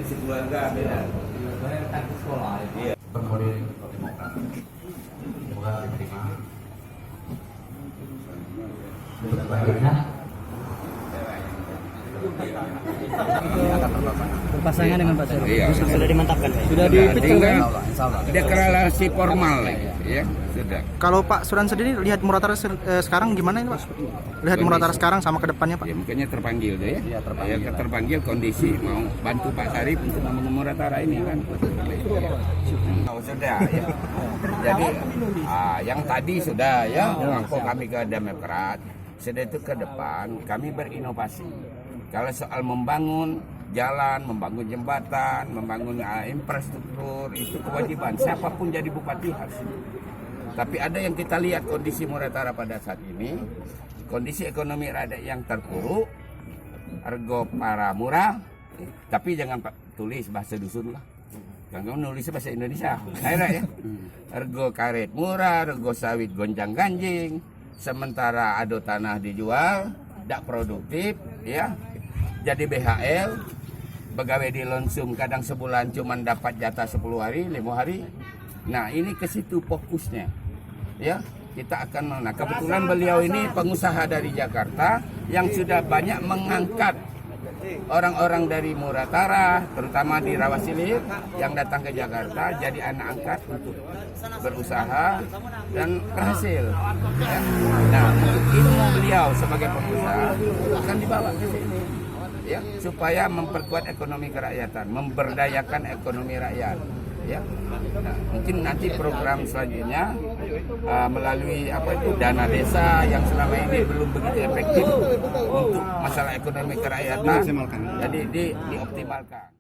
si keluarga beda. Iya. Berkoordinasi dengan Demokrat. Semoga diterima. Untuk selanjutnya Berpasangan dengan Pak Suri. Iya. Sudah dimantapkan, Pak. Sudah Tinggal deklarasi formal, ya sudah. Kalau Pak Suran sendiri lihat Muratara sekarang gimana ini Pak? Lihat Muratara sekarang sama ke depannya Pak? Ya makanya terpanggil deh ya. Ya terpanggil kondisi mau bantu Pak Sarip untuk membangun Muratara ini kan. Oh, sudah ya. Jadi yang tadi sudah ya waktu kami ke Demokrat, sudah itu ke depan kami berinovasi. Kalau soal membangun jalan, membangun jembatan, membangun infrastruktur itu kewajiban siapapun jadi bupati harus. Tapi ada yang kita lihat kondisi Muratara pada saat ini, kondisi ekonomi rakyat yang terpuruk, harga para murah, tapi jangan tulis bahasa dusun lah. Jangan nulis bahasa Indonesia, akhirnya ya. Harga karet murah, harga sawit gonjang ganjing, sementara ado tanah dijual, tidak produktif, ya. Jadi BHL, pegawai di Lonsum kadang sebulan cuma dapat jatah 10 hari, 5 hari. Nah ini ke situ fokusnya, ya. Kita akan, nah kebetulan beliau ini pengusaha dari Jakarta yang sudah banyak mengangkat orang-orang dari Muratara, terutama di Rawasilir yang datang ke Jakarta jadi anak angkat untuk berusaha dan berhasil. Ya. Nah untuk ilmu beliau sebagai pengusaha akan dibawa ke sini, ya, supaya memperkuat ekonomi kerakyatan, memberdayakan ekonomi rakyat. Ya, nah, mungkin nanti program selanjutnya melalui dana desa yang selama ini belum begitu efektif untuk masalah ekonomi kerakyatan, jadi dioptimalkan.